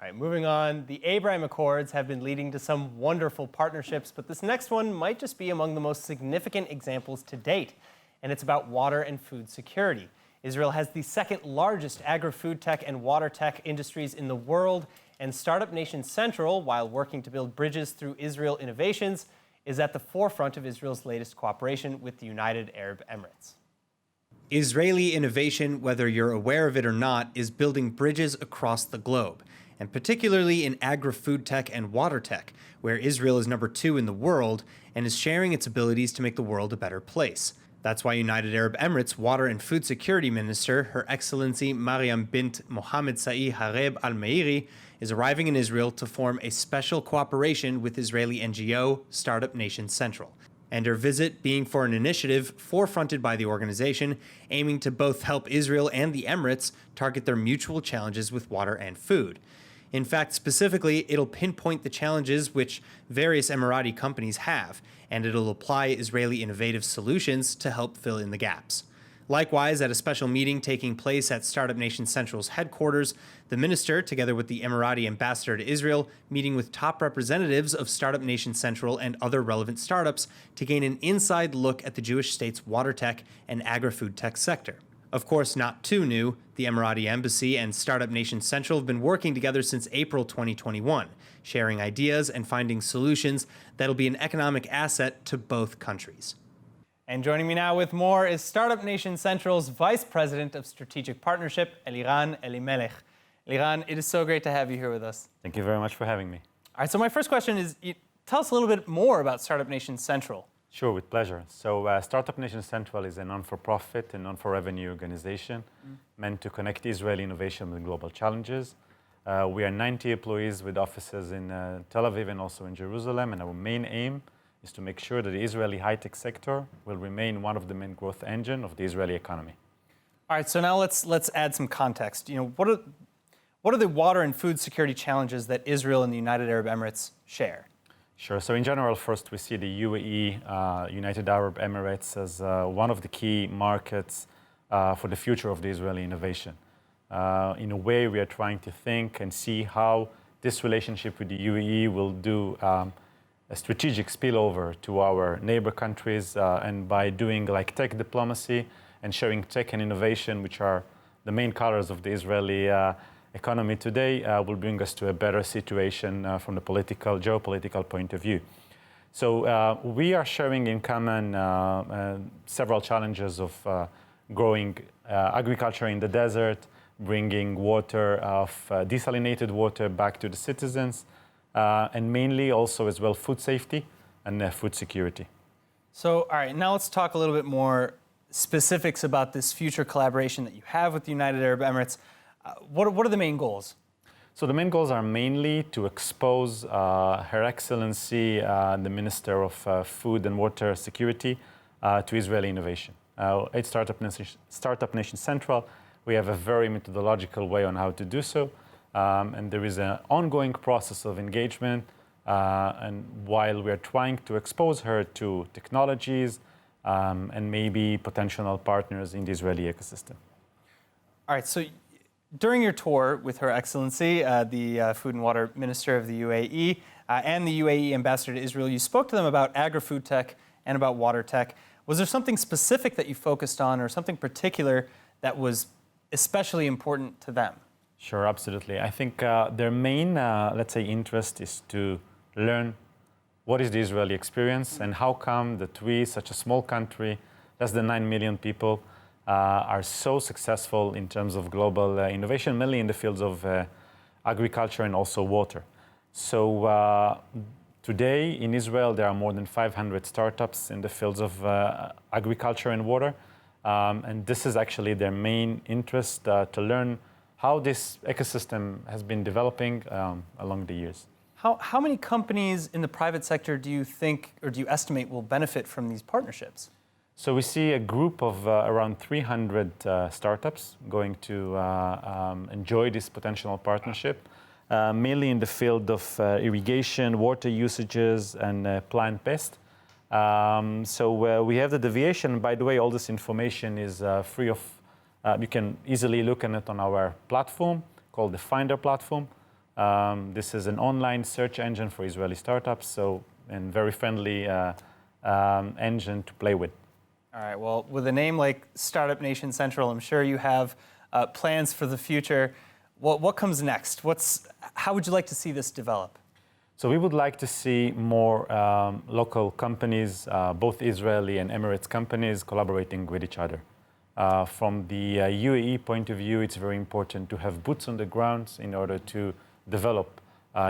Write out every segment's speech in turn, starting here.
All right, moving on. The Abraham Accords have been leading to some wonderful partnerships, but this next one might just be among the most significant examples to date, and it's about water and food security. Israel has the second largest agri-food tech and water tech industries in the world, and startup nation Central, while working to build bridges through Israel innovations, is at the forefront of Israel's latest cooperation with the United Arab Emirates. Israeli innovation, whether you're aware of it or not, is building bridges across the globe, and particularly in agri-food tech and water tech, where Israel is number 2 in the world and is sharing its abilities to make the world a better place. That's why United Arab Emirates Water and Food Security Minister, Her Excellency Mariam bint Mohammed Saeed Hareb Al Meiri, is arriving in Israel to form a special cooperation with Israeli NGO Startup Nation Central, and her visit being for an initiative forefronted by the organization aiming to both help Israel and the Emirates target their mutual challenges with water and food. In fact, specifically, it'll pinpoint the challenges which various Emirati companies have, and it'll apply Israeli innovative solutions to help fill in the gaps. Likewise, at a special meeting taking place at Startup Nation Central's headquarters, the minister, together with the Emirati ambassador to Israel, meeting with top representatives of Startup Nation Central and other relevant startups to gain an inside look at the Jewish state's water tech and agri-food tech sector. Of course, not too new, the Emirati Embassy and Startup Nation Central have been working together since April 2021, sharing ideas and finding solutions that'll be an economic asset to both countries. And joining me now with more is Startup Nation Central's Vice President of Strategic Partnership, Eliran Elimelech. Eliran, it is so great to have you here with us. Thank you very much for having me. All right, so my first question is, tell us a little bit more about Startup Nation Central. Sure, with pleasure. So Startup Nation Central is a non-for-profit and non-for-revenue organization meant to connect Israeli innovation with global challenges. We are 90 employees with offices in Tel Aviv and also in Jerusalem, and our main aim is to make sure that the Israeli high-tech sector will remain one of the main growth engine of the Israeli economy. All right, so now let's add some context. What are the water and food security challenges that Israel and the United Arab Emirates share? Sure. So in general, first we see the UAE, United Arab Emirates, as one of the key markets for the future of the Israeli innovation. In a way, we are trying to think and see how this relationship with the UAE will do a strategic spillover to our neighbor countries, and by doing like tech diplomacy and sharing tech and innovation, which are the main colors of the Israeli economy today, will bring us to a better situation from the geopolitical point of view. So we are sharing in common several challenges of growing agriculture in the desert, bringing water of desalinated water back to the citizens, and mainly also as well food safety and food security. So, all right, now let's talk a little bit more specifics about this future collaboration that you have with the United Arab Emirates. What are the main goals? So the main goals are mainly to expose Her Excellency, the Minister of Food and Water Security, to Israeli innovation. At Startup Nation Central, we have a very methodological way on how to do so, and there is an ongoing process of engagement, and while we are trying to expose her to technologies and maybe potential partners in the Israeli ecosystem. All right, so during your tour with Her Excellency, the Food and Water Minister of the UAE, and the UAE Ambassador to Israel, you spoke to them about agri-food tech and about water tech. Was there something specific that you focused on or something particular that was especially important to them? Sure, absolutely. I think their main, let's say, interest is to learn what is the Israeli experience and how come that we, such a small country, less than 9 million people, are so successful in terms of global innovation, mainly in the fields of agriculture and also water. So today in Israel, there are more than 500 startups in the fields of agriculture and water. And this is actually their main interest, to learn how this ecosystem has been developing along the years. How many companies in the private sector do you think or do you estimate will benefit from these partnerships? So we see a group of around 300 startups going to enjoy this potential partnership, mainly in the field of irrigation, water usages, and plant pest. So we have the deviation. By the way, all this information is free of, you can easily look at it on our platform called the Finder platform, This is an online search engine for Israeli startups, and very friendly engine to play with. All right, well, with a name like Startup Nation Central, I'm sure you have plans for the future. What comes next? How would you like to see this develop? So we would like to see more local companies, both Israeli and Emirates companies, collaborating with each other. From the UAE point of view, it's very important to have boots on the ground in order to develop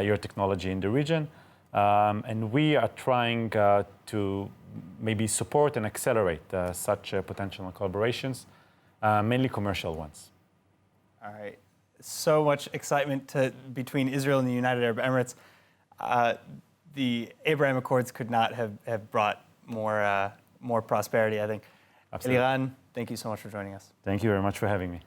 your technology in the region. And we are trying to maybe support and accelerate such potential collaborations, mainly commercial ones. All right. So much excitement between Israel and the United Arab Emirates. The Abraham Accords could not have brought more prosperity, I think. Absolutely. Eliran, thank you so much for joining us. Thank you very much for having me.